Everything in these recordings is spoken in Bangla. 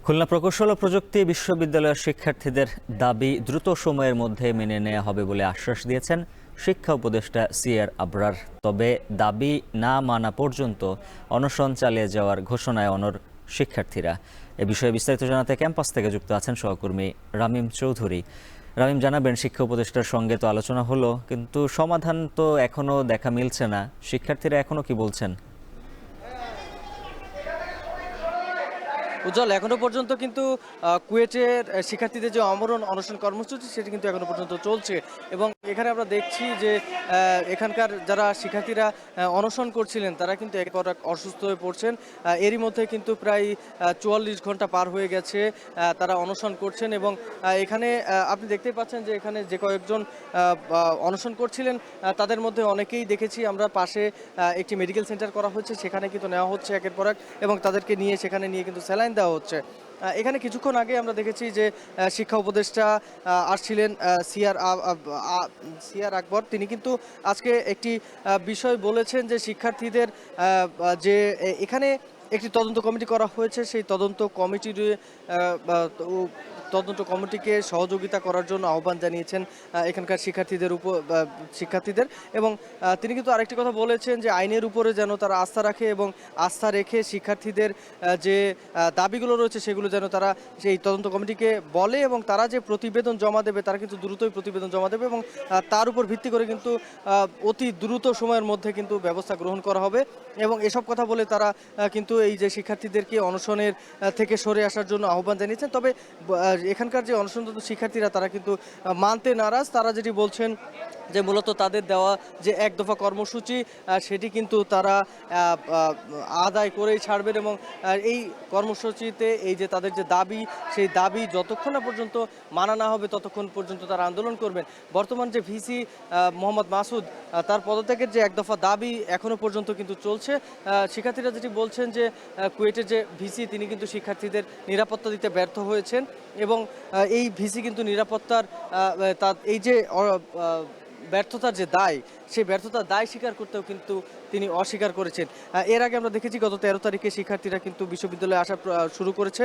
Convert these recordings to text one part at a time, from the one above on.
খুলনা প্রকৌশল ও প্রযুক্তি বিশ্ববিদ্যালয়ের শিক্ষার্থীদের দাবি দ্রুত সময়ের মধ্যে মেনে নেওয়া হবে বলে আশ্বাস দিয়েছেন শিক্ষা উপদেষ্টা সিআর আবরার। তবে দাবি না মানা পর্যন্ত অনশন চালিয়ে যাওয়ার ঘোষণায় অনড় শিক্ষার্থীরা। এ বিষয়ে বিস্তারিত জানাতে ক্যাম্পাস থেকে যুক্ত আছেন সহকর্মী রামিম চৌধুরী। রামিম, জানাবেন, শিক্ষা উপদেষ্টার সঙ্গে তো আলোচনা হলো, কিন্তু সমাধান তো এখনো দেখা মিলছে না। শিক্ষার্থীরা এখনো কি বলছেন? উজ্জ্বল, এখনো পর্যন্ত কিন্তু কুয়েটের শিক্ষার্থীদের যে আমরণ অনশন কর্মসূচি সেটি কিন্তু এখনো পর্যন্ত চলছে। এবং এখানে আমরা দেখছি যে এখানকার যারা শিক্ষার্থীরা অনশন করছিলেন তারা কিন্তু এরপর অসুস্থ হয়ে পড়ছেন। এরই মধ্যে কিন্তু প্রায় ৪৪ ঘন্টা পার হয়ে গেছে তারা অনশন করছেন। এবং এখানে আপনি দেখতেই পাচ্ছেন যে এখানে যে কয়েকজন অনশন করছিলেন তাদের মধ্যে অনেকেই দেখেছি আমরা পাশে একটি মেডিকেল সেন্টার করা হচ্ছে, সেখানে কিন্তু নেওয়া হচ্ছে একের পর এক, এবং তাদেরকে নিয়ে সেখানে নিয়ে কিন্তু স্যালাইন দেওয়া হচ্ছে। এখানে কিছুক্ষণ আগে আমরা দেখেছি যে শিক্ষা উপদেষ্টা আসছিলেন সিআর আকবর। তিনি কিন্তু আজকে একটি বিষয় বলেছেন যে শিক্ষার্থীদের যে এখানে একটি তদন্ত কমিটি করা হয়েছে, সেই তদন্ত কমিটিকে সহযোগিতা করার জন্য আহ্বান জানিয়েছেন এখানকার শিক্ষার্থীদের। এবং তিনি কিন্তু আরেকটি কথা বলেছেন যে আইনের উপরে যেন তারা আস্থা রাখে, এবং আস্থা রেখে শিক্ষার্থীদের যে দাবিগুলো রয়েছে সেগুলো যেন তারা সেই তদন্ত কমিটিকে বলে, এবং তারা যে প্রতিবেদন জমা দেবে তারা কিন্তু দ্রুতই প্রতিবেদন জমা দেবে, এবং তার উপর ভিত্তি করে কিন্তু অতি দ্রুত সময়ের মধ্যে কিন্তু ব্যবস্থা গ্রহণ করা হবে। এবং এসব কথা বলে তারা কিন্তু এই যে শিক্ষার্থীদেরকে অনশনের থেকে সরে আসার জন্য আহ্বান জানিয়েছেন। তবে এখানকার যে অনশনরত শিক্ষার্থীরা তারা কিন্তু মানতে নারাজ। তারা যেটি বলছেন যে মূলত তাদের দেওয়া যে এক দফা কর্মসূচি সেটি কিন্তু তারা আদায় করেই ছাড়বেন, এবং এই কর্মসূচিতে এই যে তাদের যে দাবি সেই দাবি যতক্ষণ না পর্যন্ত মানা না হবে ততক্ষণ পর্যন্ত তারা আন্দোলন করবেন। বর্তমান যে ভিসি মোহাম্মদ মাসুদ, তার পদত্যাগের যে এক দফা দাবি এখনো পর্যন্ত কিন্তু চলছে। শিক্ষার্থীরা যেটি বলছেন যে কুয়েটের যে ভিসি তিনি কিন্তু শিক্ষার্থীদের নিরাপত্তা দিতে ব্যর্থ হয়েছেন, এবং এই ভিসি কিন্তু নিরাপত্তার এই যে ব্যর্থতার যে দায়, সেই ব্যর্থতার দায় স্বীকার করতেও কিন্তু তিনি অস্বীকার করেছেন। এর আগে আমরা দেখেছি গত 13 তারিখে শিক্ষার্থীরা কিন্তু বিশ্ববিদ্যালয়ে আসা শুরু করেছে,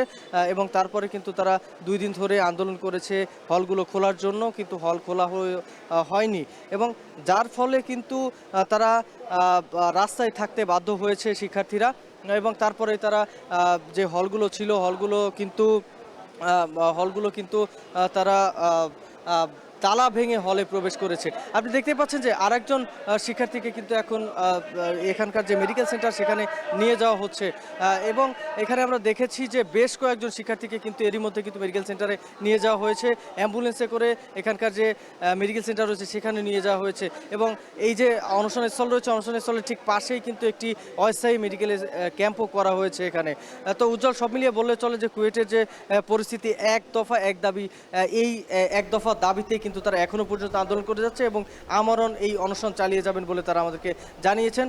এবং তারপরে কিন্তু তারা 2 দিন ধরে আন্দোলন করেছে হলগুলো খোলার জন্য, কিন্তু হল খোলা হয়নি, এবং যার ফলে কিন্তু তারা রাস্তায় থাকতে বাধ্য হয়েছে শিক্ষার্থীরা। এবং তারপরে তারা যে হলগুলো ছিল হলগুলো কিন্তু তারা তালা ভেঙে হলে প্রবেশ করেছে। আপনি দেখতে পাচ্ছেন যে আরেকজন শিক্ষার্থীকে কিন্তু এখন এখানকার যে মেডিকেল সেন্টার সেখানে নিয়ে যাওয়া হচ্ছে, এবং এখানে আমরা দেখেছি যে বেশ কয়েকজন শিক্ষার্থীকে কিন্তু এরই মধ্যে কিন্তু মেডিকেল সেন্টারে নিয়ে যাওয়া হয়েছে, অ্যাম্বুলেন্সে করে এখানকার যে মেডিকেল সেন্টার রয়েছে সেখানে নিয়ে যাওয়া হয়েছে। এবং এই যে অনশন স্থল রয়েছে, অনশন স্থলের ঠিক পাশেই কিন্তু একটি অস্থায়ী মেডিকেল ক্যাম্পও করা হয়েছে এখানে। তো উজ্জ্বল, সব মিলিয়ে বললে চলে যে কুয়েটের যে পরিস্থিতি, এক দফা এক দাবি, এই এক দফা দাবিতে কিন্তু তারা এখনো পর্যন্ত আন্দোলন করে যাচ্ছে, এবং আমরণ এই অনশন চালিয়ে যাবেন বলে তারা আমাদেরকে জানিয়েছেন।